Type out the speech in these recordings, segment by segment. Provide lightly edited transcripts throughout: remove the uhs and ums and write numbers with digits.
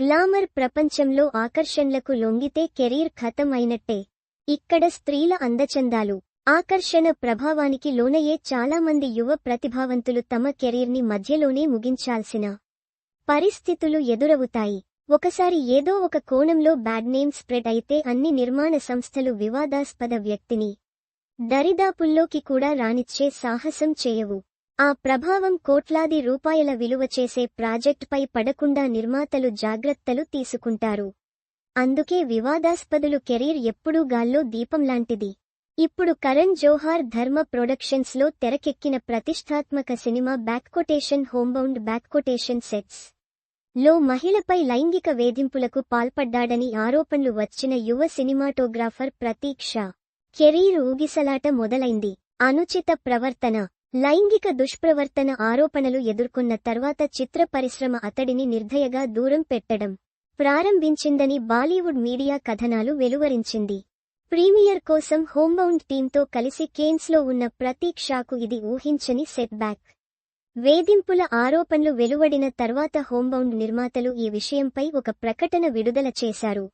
Glamour ప్రపంచంలో ఆకర్షణలకు లొంగితే career ఖతం అయినట్టే. ఇక్కడ స్త్రీల అందచందాలు, ఆకర్షణ ప్రభావానికి లోనయ్యే చాలామంది యువ ప్రతిభావంతులు తమ కెరీర్ని మధ్యలోనే ముగించాల్సిన పరిస్థితులు ఎదురవుతాయి. ఒకసారి ఏదో ఒక కోణంలో బ్యాడ్ నేమ్ స్ప్రెడ్ అయితే అన్ని నిర్మాణ సంస్థలు వివాదాస్పద వ్యక్తిని దరిదాపుల్లోకి కూడా రానిచ్చే సాహసం చేయవు. ఆ ప్రభావం కోట్లాది రూపాయల విలువ చేసే ప్రాజెక్టుపై పడకుండా నిర్మాతలు జాగ్రత్తలు తీసుకుంటారు. అందుకే వివాదాస్పదులు కెరీర్ ఎప్పుడూ గాల్లో దీపంలాంటిది. ఇప్పుడు కరణ్ జోహార్ ధర్మ ప్రొడక్షన్స్లో తెరకెక్కిన ప్రతిష్టాత్మక సినిమా హోంబౌండ్ సెట్స్ లో మహిళపై లైంగిక వేధింపులకు పాల్పడ్డాడని ఆరోపణలు వచ్చిన యువ సినిమాటోగ్రాఫర్ ప్రతీక్ షా కెరీర్ ఊగిసలాట మొదలైంది. అనుచిత ప్రవర్తన, లైంగిక దుష్ప్రవర్తన ఆరోపణలు ఎదుర్కొన్న తర్వాత చిత్ర పరిశ్రమ అతడిని నిర్దయగా దూరం పెట్టడం ప్రారంభించిందని బాలీవుడ్ మీడియా కథనాలు వెలువరించింది. ప్రీమియర్ కోసం హోంబౌండ్ టీంతో కలిసి కేన్స్లో ఉన్న ప్రతీక్ షాకు ఇది ఊహించని సెట్ బ్యాక్. వేధింపుల ఆరోపణలు వెలువడిన తర్వాత హోంబౌండ్ నిర్మాతలు ఈ విషయంపై ఒక ప్రకటన విడుదల చేశారు.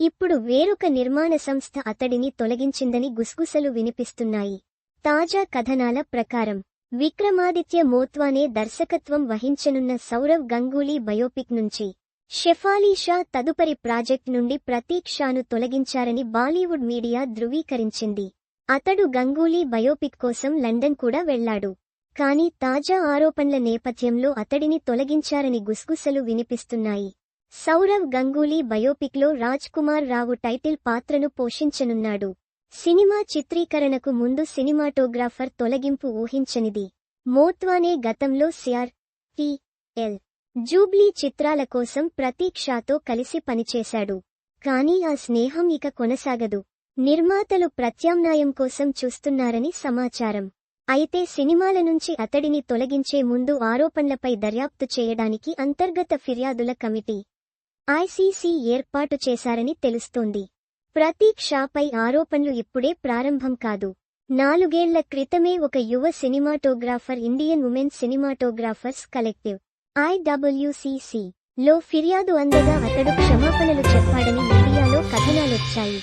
ఇప్పుడు వేరొక నిర్మాణ సంస్థ అతడిని తొలగించిందని గుసగుసలు వినిపిస్తున్నాయి. తాజా కథనాల ప్రకారం విక్రమాదిత్య మోత్వానే దర్శకత్వం వహించనున్న సౌరవ్ గంగూలీ బయోపిక్ నుంచి షెఫాలీ షా తదుపరి ప్రాజెక్ట్ నుండి ప్రతీక్ షాను తొలగించారని బాలీవుడ్ మీడియా ధృవీకరించింది. అతడు గంగూలీ బయోపిక్ కోసం లండన్ కూడా వెళ్లాడు. కానీ తాజా ఆరోపణల నేపథ్యంలో అతడిని తొలగించారని గుసగుసలు వినిపిస్తున్నాయి. సౌరవ్ గంగూలీ బయోపిక్లో రాజ్ కుమార్ రావు టైటిల్ పాత్రను పోషించనున్నాడు. సినిమా చిత్రీకరణకు ముందు సినిమాటోగ్రాఫర్ తొలగింపు ఊహించనిది. మోత్వానే గతంలో సిఆర్.టి.ఎల్. జూబ్లీ చిత్రాల కోసం ప్రతీక్ షాతో కలిసి పనిచేశాడు. కానీ ఆ స్నేహం ఇక కొనసాగదు. నిర్మాతలు ప్రత్యామ్నాయం కోసం చూస్తున్నారని సమాచారం. అయితే సినిమాల నుంచి అతడిని తొలగించే ముందు ఆరోపణలపై దర్యాప్తు చేయడానికి అంతర్గత ఫిర్యాదుల కమిటీ ఐసీసీ ఏర్పాటు చేశారని తెలుస్తోంది. ప్రతీక్ షాపై ఆరోపణలు ఇప్పుడే ప్రారంభం కాదు. 4 ఏళ్ల క్రితమే ఒక యువ cinematographer Indian women cinematographers collective IWCC లో ఫిర్యాదు అందగా అతడు క్షమాపణలు చెప్పాడని మీడియాలో కథనాలొచ్చాయి.